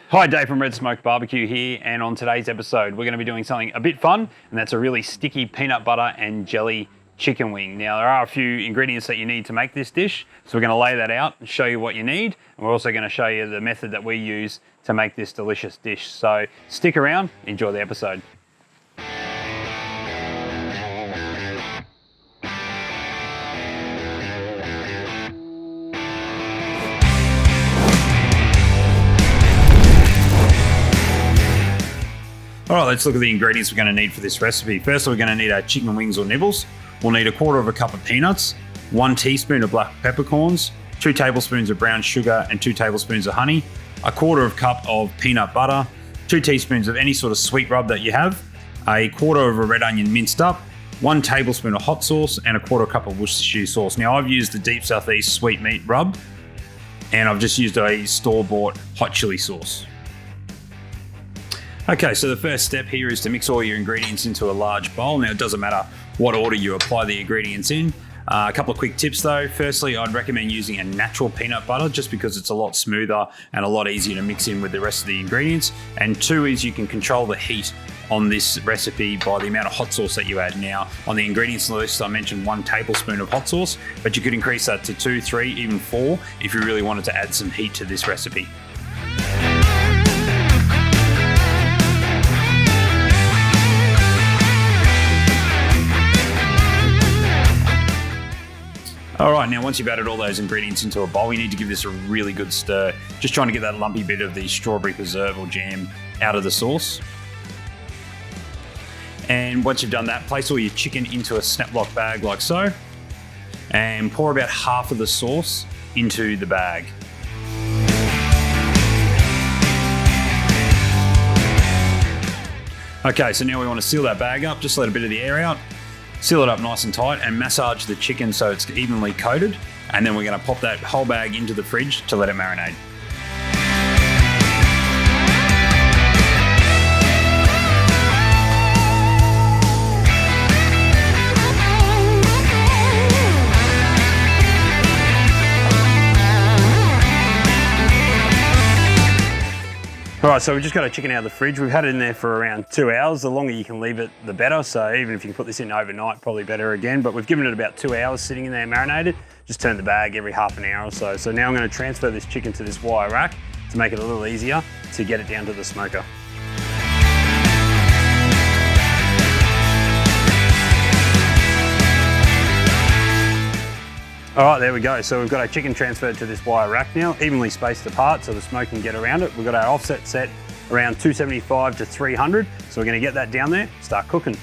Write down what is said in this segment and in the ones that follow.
Hi, Dave from Red Smoke Barbecue here, and on today's episode we're going to be doing something a bit fun, and that's a really sticky peanut butter and jelly chicken wing. Now there are a few ingredients that you need to make this dish, so we're going to lay that out and show you what you need, and we're also going to show you the method that we use to make this delicious dish. So stick around, enjoy the episode. All right, let's look at the ingredients we're going to need for this recipe. First, we're going to need our chicken wings or nibbles. We'll need 1/4 cup of peanuts, 1 teaspoon of black peppercorns, 2 tablespoons of brown sugar and 2 tablespoons of honey, 1/4 cup of peanut butter, 2 teaspoons of any sort of sweet rub that you have, 1/4 of a red onion minced up, 1 tablespoon of hot sauce and 1/4 cup of Worcestershire sauce. Now I've used the Deep Southeast sweet meat rub, and I've just used a store-bought hot chili sauce. Okay, so the first step here is to mix all your ingredients into a large bowl. Now it doesn't matter what order you apply the ingredients in. A couple of quick tips though. Firstly, I'd recommend using a natural peanut butter just because it's a lot smoother and a lot easier to mix in with the rest of the ingredients. And 2 is you can control the heat on this recipe by the amount of hot sauce that you add. Now on the ingredients list I mentioned 1 tablespoon of hot sauce, but you could increase that to 2, 3, even 4 if you really wanted to add some heat to this recipe. All right, now once you've added all those ingredients into a bowl, you need to give this a really good stir. Just trying to get that lumpy bit of the strawberry preserve or jam out of the sauce. And once you've done that, place all your chicken into a snap lock bag like so, and pour about half of the sauce into the bag. Okay, so now we want to seal that bag up, just let a bit of the air out. Seal it up nice and tight and massage the chicken so it's evenly coated, and then we're going to pop that whole bag into the fridge to let it marinate. Alright, so we just got our chicken out of the fridge. We've had it in there for around 2 hours. The longer you can leave it, the better. So even if you can put this in overnight, probably better again. But we've given it about 2 hours sitting in there marinated. Just turn the bag every half an hour or so. So now I'm going to transfer this chicken to this wire rack to make it a little easier to get it down to the smoker. All right, there we go. So we've got our chicken transferred to this wire rack now, evenly spaced apart so the smoke can get around it. We've got our offset set around 275 to 300. So we're gonna get that down there, start cooking.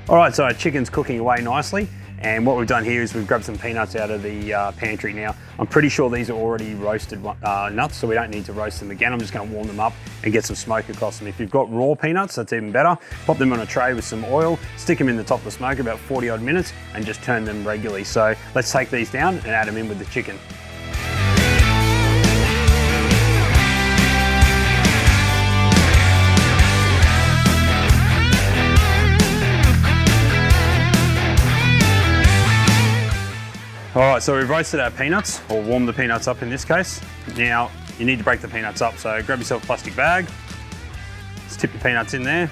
All right, so our chicken's cooking away nicely, and what we've done here is we've grabbed some peanuts out of the pantry. Now, I'm pretty sure these are already roasted nuts, so we don't need to roast them again. I'm just gonna warm them up and get some smoke across them. If you've got raw peanuts, that's even better. Pop them on a tray with some oil, stick them in the top of the smoker about 40 odd minutes, and just turn them regularly. So let's take these down and add them in with the chicken. All right, so we've roasted our peanuts, or warmed the peanuts up in this case. Now, you need to break the peanuts up, so grab yourself a plastic bag, just tip your peanuts in there,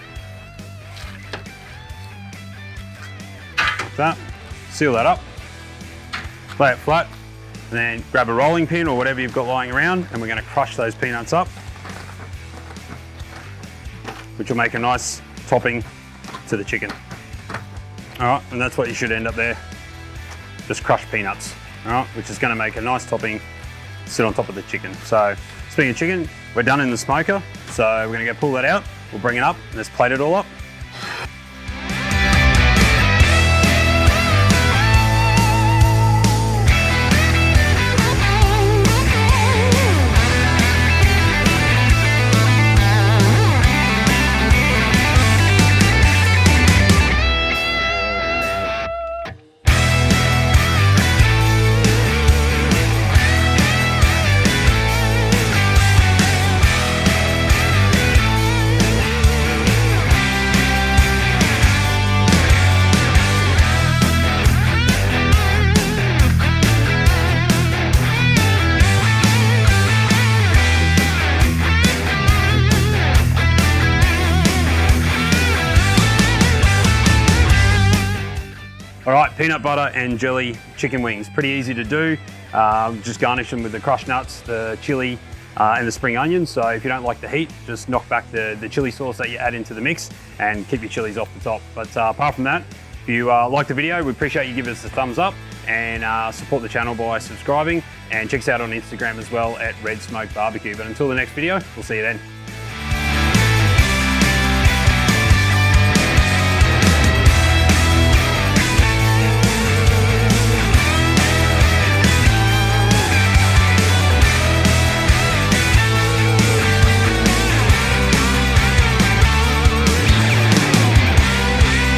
like that, seal that up, lay it flat, and then grab a rolling pin or whatever you've got lying around, and we're gonna crush those peanuts up, which will make a nice topping to the chicken. All right, and that's what you should end up there. Just crushed peanuts, all right, which is going to make a nice topping sit on top of the chicken. So speaking of chicken, we're done in the smoker. So we're going to go pull that out. We'll bring it up and let's plate it all up. All right, peanut butter and jelly chicken wings. Pretty easy to do. Just garnish them with the crushed nuts, the chili, and the spring onions. So if you don't like the heat, just knock back the chili sauce that you add into the mix and keep your chilies off the top. But apart from that, if you like the video, we appreciate you giving us a thumbs up and support the channel by subscribing, and check us out on Instagram as well at Red Smoke Barbecue. But until the next video, we'll see you then.